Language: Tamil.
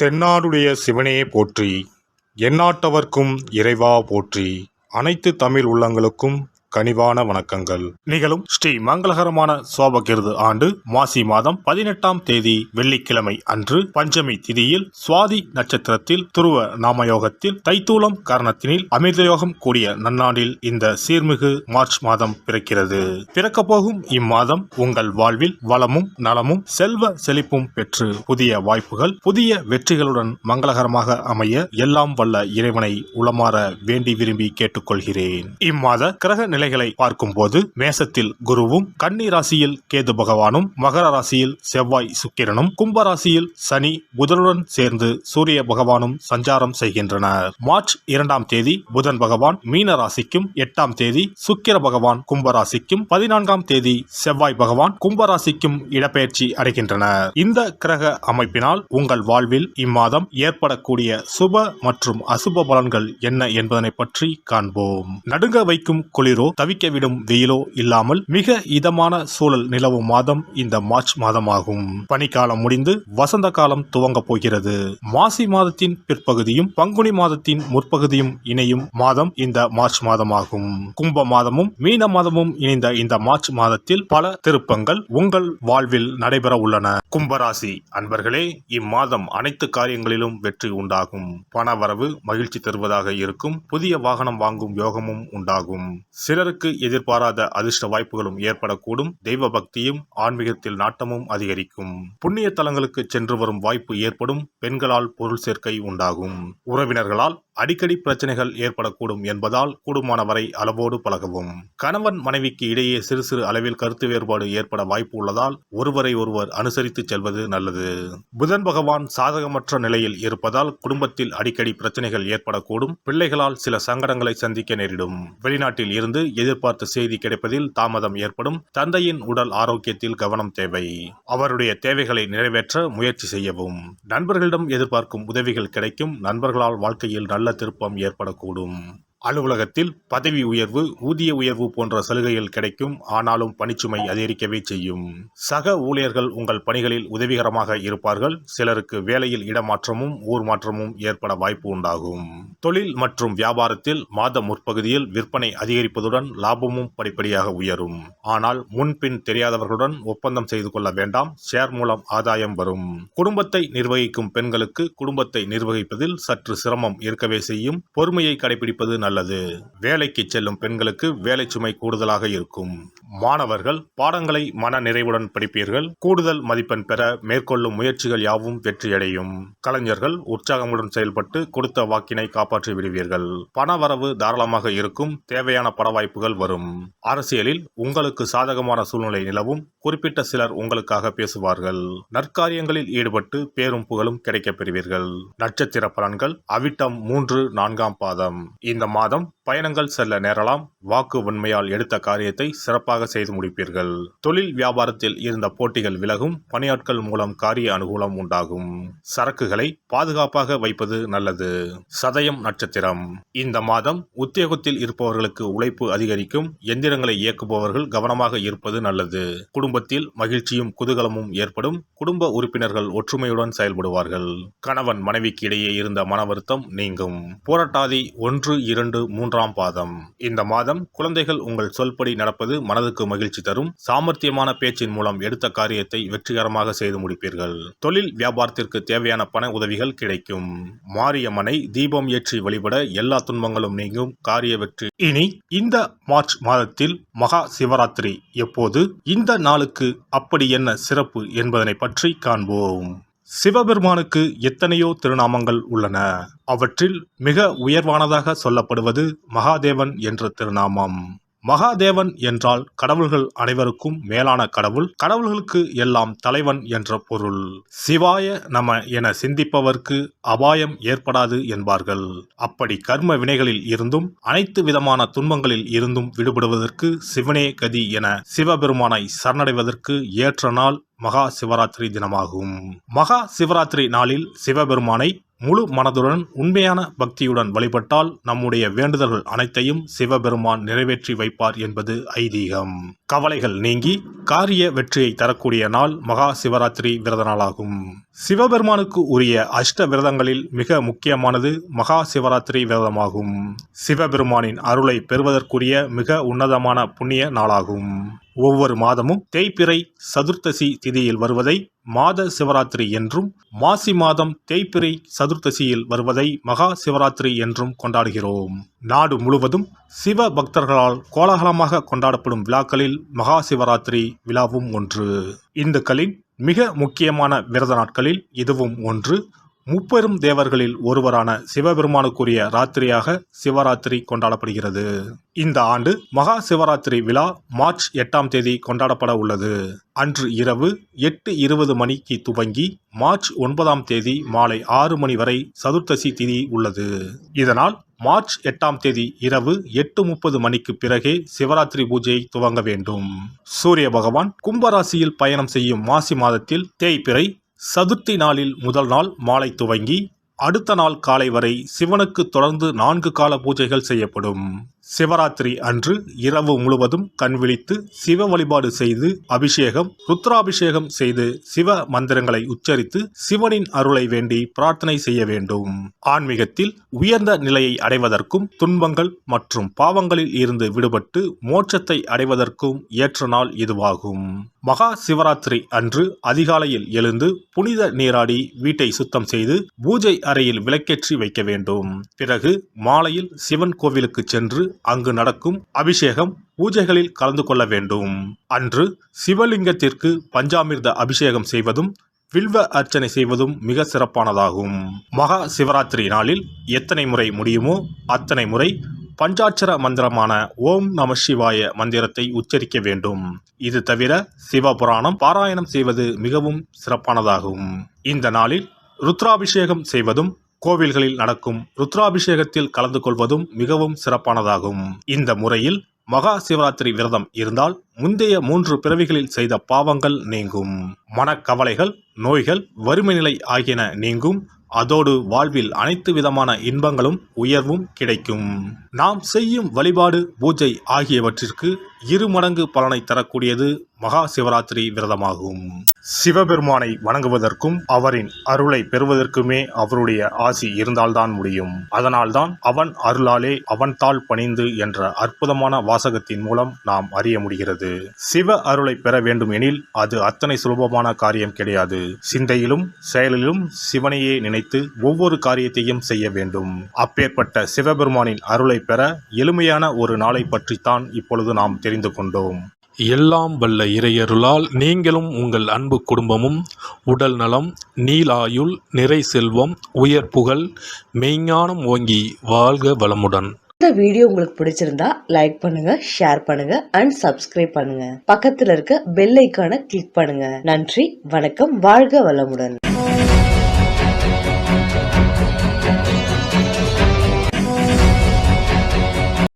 தென்னாடுடைய சிவனே போற்றி, எந்நாட்டவர்க்கும் இறைவா போற்றி. அனைத்து தமிழ் உள்ளங்களுக்கும் கனிவான வணக்கங்கள். நிகழும் ஸ்ரீ மங்களகரமான சோபகிருது ஆண்டு மாசி மாதம் 18ஆம் தேதி வெள்ளிக்கிழமை அன்று பஞ்சமி திதியில் சுவாதி நட்சத்திரத்தில் துருவ நாமயோகத்தில் தைத்தூலம் காரணத்தினில் அமிர்தயோகம் கூடிய நன்னாளில் இந்த சீர்மிகு மார்ச் மாதம் பிறக்கிறது. பிறக்கப் போகும் இம்மாதம் உங்கள் வாழ்வில் வளமும் நலமும் செல்வ செழிப்பும் பெற்று புதிய வாய்ப்புகள் புதிய வெற்றிகளுடன் மங்களகரமாக அமைய எல்லாம் வல்ல இறைவனை உளமாற வேண்டி விரும்பி கேட்டுக்கொள்கிறேன். இம்மாத கிரக நிலைகளை பார்க்கும் போது மேசத்தில் குருவும், கன்னி ராசியில் கேது பகவானும், மகர ராசியில் செவ்வாய் சுக்கிரனும், கும்ப ராசியில் சனி புதனுடன் சேர்ந்து சூரிய பகவானும் சஞ்சாரம் செய்கின்றனர். மார்ச் 2ஆம் தேதி புதன் பகவான் மீன ராசிக்கும், 8ஆம் தேதி சுக்கிர பகவான் கும்ப ராசிக்கும், 14ஆம் தேதி செவ்வாய் பகவான் கும்ப ராசிக்கும் இடப்பெயர்ச்சி அடைகின்றனர். இந்த கிரக அமைப்பினால் உங்கள் வாழ்வில் இம்மாதம் ஏற்படக்கூடிய சுப மற்றும் அசுப பலன்கள் என்ன என்பதனை பற்றி காண்போம். நடுங்க வைக்கும் குளிரோ தவிக்க விடும் வெயிலோ இல்லாமல் மிக இதமான சூழல் நிலவும் மாதம் இந்த மார்ச் மாதமாகும். பனிக்காலம் முடிந்து வசந்த காலம் துவங்க போகிறது. மாசி மாதத்தின் பிற்பகுதியும் பங்குனி மாதத்தின் முற்பகுதியும் இணையும் மாதம் இந்த மார்ச் மாதமாகும். கும்ப மாதமும் மீன மாதமும் இணைந்த இந்த மார்ச் மாதத்தில் பல திருப்பங்கள் உங்கள் வாழ்வில் நடைபெற உள்ளன. கும்பராசி அன்பர்களே, இம்மாதம் அனைத்து காரியங்களிலும் வெற்றி உண்டாகும். பணவரவு மகிழ்ச்சி தருவதாக இருக்கும். புதிய வாகனம் வாங்கும் யோகமும் உண்டாகும். சிலருக்கு எதிர்பாராத அதிர்ஷ்ட வாய்ப்புகளும் ஏற்படக்கூடும். தெய்வ பக்தியும் ஆன்மீகத்தில் நாட்டமும் அதிகரிக்கும். புண்ணிய தலங்களுக்கு சென்று வரும் வாய்ப்பு ஏற்படும். பெண்களால் பொருள் சேர்க்கை உண்டாகும். உறவினர்களால் அடிக்கடி பிரச்சனைகள் ஏற்படக்கூடும் என்பதால் கூடுமான வரை அளவோடு பழகவும். கணவன் மனைவிக்கு இடையே சிறு சிறு அளவில் கருத்து வேறுபாடு ஏற்பட வாய்ப்பு உள்ளதால் ஒருவரை ஒருவர் அனுசரித்து செல்வது நல்லது. புதன் பகவான் சாதகமற்ற நிலையில் இருப்பதால் குடும்பத்தில் அடிக்கடி பிரச்சனைகள் ஏற்படக்கூடும். பிள்ளைகளால் சில சங்கடங்களை சந்திக்க நேரிடும். வெளிநாட்டில் இருந்து எதிர்பார்த்த செய்தி கிடைப்பதில் தாமதம் ஏற்படும். தந்தையின் உடல் ஆரோக்கியத்தில் கவனம் தேவை. அவருடைய தேவைகளை நிறைவேற்ற முயற்சி செய்யவும். நண்பர்களிடம் எதிர்பார்க்கும் உதவிகள் கிடைக்கும். நண்பர்களால் வாழ்க்கையில் நல்ல திருப்பம் ஏற்படக்கூடும். அலுவலகத்தில் பதவி உயர்வு, ஊதிய உயர்வு போன்ற சலுகைகள் கிடைக்கும். ஆனாலும் பணிச்சுமை அதிகரிக்கவே செய்யும். சக ஊழியர்கள் உங்கள் பணிகளில் உதவிகரமாக இருப்பார்கள். சிலருக்கு வேலையில் இடமாற்றமும் ஊர் மாற்றமும் ஏற்பட வாய்ப்பு உண்டாகும். தொழில் மற்றும் வியாபாரத்தில் மாத முற்பகுதியில் விற்பனை அதிகரிப்பதுடன் லாபமும் படிப்படியாக உயரும். ஆனால் முன்பின் தெரியாதவர்களுடன் ஒப்பந்தம் செய்து கொள்ள வேண்டாம். ஷேர் மூலம் ஆதாயம் வரும். குடும்பத்தை நிர்வகிக்கும் பெண்களுக்கு குடும்பத்தை நிர்வகிப்பதில் சற்று சிரமம் இருக்கவே செய்யும். பொறுமையை கடைபிடிப்பது நல்லது. வேலைக்கு செல்லும் பெண்களுக்கு வேலை சுமை கூடுதலாக இருக்கும். மாணவர்கள் பாடங்களை மன நிறைவுடன் படிப்பீர்கள். கூடுதல் மதிப்பெண் பெற மேற்கொள்ளும் முயற்சிகள் யாவும் வெற்றியடையும். கலைஞர்கள் உற்சாகமுடன் செயல்பட்டு கொடுத்த வாக்கினை காப்பாற்றி விடுவீர்கள். பணவரவு தாராளமாக இருக்கும். தேவையான பட வாய்ப்புகள் வரும். அரசியலில் உங்களுக்கு சாதகமான சூழ்நிலை நிலவும். குறிப்பிட்ட சிலர் உங்களுக்காக பேசுவார்கள். நற்காரியங்களில் ஈடுபட்டு பேரும் புகழும் கிடைக்கப் பெறுவீர்கள். நட்சத்திர பலன்கள் அவிட்டம் 3, 4ஆம் பாதம். இந்த மாதம் பயணங்கள் செல்ல நேரலாம். வாக்கு உண்மையால் எடுத்த காரியத்தை சிறப்பாக செய்து முடிப்பீர்கள். தொழில் வியாபாரத்தில் இருந்த போட்டிகள் விலகும். பணியாட்கள் மூலம் காரிய அனுகூலம் உண்டாகும். சரக்குகளை பாதுகாப்பாக வைப்பது நல்லது. சதயம் நட்சத்திரம். இந்த மாதம் உத்தியோகத்தில் இருப்பவர்களுக்கு உழைப்பு அதிகரிக்கும். எந்திரங்களை இயக்குபவர்கள் கவனமாக இருப்பது நல்லது. குடும்பத்தில் மகிழ்ச்சியும் குதூகலமும் ஏற்படும். குடும்ப உறுப்பினர்கள் ஒற்றுமையுடன் செயல்படுவார்கள். கணவன் மனைவிக்கு இடையே இருந்த மன வருத்தம் நீங்கும். போராட்டாதி 1, 2, 3ஆம் பாதம். இந்த மாதம் குழந்தைகள் உங்கள் சொல்படி நடப்பது மனதுக்கு மகிழ்ச்சி தரும். சாமர்த்தியமான பேச்சின் மூலம் எடுத்த காரியத்தை வெற்றிகரமாக செய்து முடிப்பீர்கள். தொழில் வியாபாரத்திற்கு தேவையான பண உதவிகள் கிடைக்கும். மாரியம்மனை தீபம் ஏற்றி வழிபட எல்லா துன்பங்களும் நீங்கும். காரிய வெற்றி. இனி இந்த மார்ச் மாதத்தில் மகா சிவராத்திரி எப்போது, இந்த நாளுக்கு அப்படி என்ன சிறப்பு என்பதனை பற்றி காண்போம். சிவபெருமானுக்கு எத்தனையோ திருநாமங்கள் உள்ளன. அவற்றில் மிக உயர்வானதாக சொல்லப்படுவது மகாதேவன் என்ற திருநாமம். மகாதேவன் என்றால் கடவுள்கள் அனைவருக்கும் மேலான கடவுள். கடவுள்களுக்கு எல்லாம் தலைவன் என்ற பொருள். சிவாய நம என சிந்திப்பவர்க்கு அபாயம் ஏற்படாது என்பார்கள். அப்படி கர்ம வினைகளில் இருந்தும் அனைத்து விதமான துன்பங்களில் இருந்தும் விடுபடுவதற்கு சிவனே கதி என சிவபெருமானை சரணடைவதற்கு ஏற்ற நாள் மகா சிவராத்திரி தினமாகும். மகா சிவராத்திரி நாளில் சிவபெருமானை முழு மனதுடன் உண்மையான பக்தியுடன் வழிபட்டால் நம்முடைய வேண்டுதல்கள் அனைத்தையும் சிவபெருமான் நிறைவேற்றி வைப்பார் என்பது ஐதீகம். கவலைகள் நீங்கி காரிய வெற்றியை தரக்கூடிய நாள் மகா சிவராத்திரி விரத நாளாகும். சிவபெருமானுக்கு உரிய அஷ்ட விரதங்களில் மிக முக்கியமானது மகா சிவராத்திரி விரதமாகும். சிவபெருமானின் அருளை பெறுவதற்குரிய மிக உன்னதமான புண்ணிய நாளாகும். ஒவ்வொரு மாதமும் தேய்பிறை சதுர்த்தசி திதியில் வருவதை மாத சிவராத்திரி என்றும், மாசி மாதம் தேய்பிறை சதுர்த்தசியில் வருவதை மகா சிவராத்திரி என்றும் கொண்டாடுகிறோம். நாடு முழுவதும் சிவ பக்தர்களால் கோலாகலமாக கொண்டாடப்படும் விழாக்களில் மகா சிவராத்திரி விழாவும் ஒன்று. இந்துக்களின் மிக முக்கியமான விரத நாட்களில் இதுவும் ஒன்று. முப்பெரும் தேவர்களில் ஒருவரான சிவபெருமானுக்குரிய ராத்திரியாக சிவராத்திரி கொண்டாடப்படுகிறது. இந்த ஆண்டு மகா சிவராத்திரி விழா மார்ச் 8ஆம் தேதி கொண்டாடப்பட உள்ளது. அன்று இரவு 8:20 மணிக்கு துவங்கி மார்ச் 9ஆம் தேதி மாலை 6 மணி வரை சதுர்த்தசி திதி உள்ளது. இதனால் மார்ச் 8ஆம் தேதி இரவு 8:30 மணிக்கு பிறகே சிவராத்திரி பூஜையை துவங்க வேண்டும். சூரிய பகவான் கும்பராசியில் பயணம் செய்யும் மாசி மாதத்தில் தேய்பிறை சதுர்த்தி நாளில் முதல் நாள் மாலை துவங்கி அடுத்த நாள் காலை வரை சிவனுக்கு தொடர்ந்து 4 கால பூஜைகள் செய்யப்படும். சிவராத்திரி அன்று இரவு முழுவதும் கண் விழித்து சிவ வழிபாடு செய்து அபிஷேகம், ருத்ராபிஷேகம் செய்து சிவ மந்திரங்களை உச்சரித்து சிவனின் அருளை வேண்டி பிரார்த்தனை செய்ய வேண்டும். ஆன்மீகத்தில் உயர்ந்த நிலையை அடைவதற்கும், துன்பங்கள் மற்றும் பாவங்களில் இருந்து விடுபட்டு மோட்சத்தை அடைவதற்கும் ஏற்ற நாள் இதுவாகும். மகா சிவராத்திரி அன்று அதிகாலையில் எழுந்து புனித நீராடி வீட்டை சுத்தம் செய்து பூஜை அறையில் விளக்கேற்றி வைக்க வேண்டும். பிறகு மாலையில் சிவன் கோவிலுக்கு சென்று அங்கு நடக்கும் அபிஷேகம் பூஜைகளில் கலந்து கொள்ள வேண்டும். அன்று சிவலிங்கத்திற்கு பஞ்சாமிர்த அபிஷேகம் செய்வதும் வில்வ அர்ச்சனை செய்வதும் மிக சிறப்பானதாகும். மகா சிவராத்திரி நாளில் எத்தனை முறை முடியுமோ அத்தனை முறை பஞ்சாட்சர மந்திரமான ஓம் நம சிவாய மந்திரத்தை உச்சரிக்க வேண்டும். இது தவிர சிவபுராணம் பாராயணம் செய்வது மிகவும் சிறப்பானதாகும். இந்த நாளில் ருத்ராபிஷேகம் செய்வதும் கோவில்களில் நடக்கும் ருத்ராபிஷேகத்தில் கலந்து கொள்வதும் மிகவும் சிறப்பானதாகும். இந்த முறையில் மகா சிவராத்திரி விரதம் இருந்தால் முந்தைய 3 பிறவிகளில் செய்த பாவங்கள் நீங்கும். மனக்கவலைகள், நோய்கள், வறுமை நிலை ஆகியன நீங்கும். அதோடு வாழ்வில் அனைத்து விதமான இன்பங்களும் உயர்வும் கிடைக்கும். நாம் செய்யும் வழிபாடு, பூஜை ஆகியவற்றிற்கு 2 மடங்கு பலனை தரக்கூடியது மகா சிவராத்திரி விரதமாகும். சிவபெருமானை வணங்குவதற்கும் அவரின் அருளை பெறுவதற்குமே அவருடைய ஆசி இருந்தால்தான் முடியும். அதனால்தான் அவன் அருளாலே அவன் தாள் பணிந்து என்ற அற்புதமான வாசகத்தின் மூலம் நாம் அறிய முடிகிறது. சிவ அருளை பெற வேண்டும் எனில் அது அத்தனை சுலபமான காரியம் கிடையாது. சிந்தையிலும் செயலிலும் சிவனையே நினைத்து ஒவ்வொரு காரியத்தையும் செய்ய வேண்டும். அப்பேற்பட்ட சிவபெருமானின் அருளை பெற எளிமையான ஒரு நாளை பற்றித்தான் இப்பொழுது நாம் தெரிந்து கொண்டோம். எல்லாம் வல்ல இறையருளால் நீங்களும் உங்கள் அன்பு குடும்பமும் உடல் நலம், நீலாயுள், நிறை செல்வம், உயர் புகழ், மெய்ஞானம் ஓங்கி வாழ்க வளமுடன். இந்த வீடியோ உங்களுக்கு பிடிச்சிருந்தா லைக் பண்ணுங்க, ஷேர் பண்ணுங்க அண்ட் சப்ஸ்கிரைப் பண்ணுங்க. பக்கத்துல இருக்க பெல் ஐகானை கிளிக் பண்ணுங்க. நன்றி, வணக்கம், வாழ்க வளமுடன்.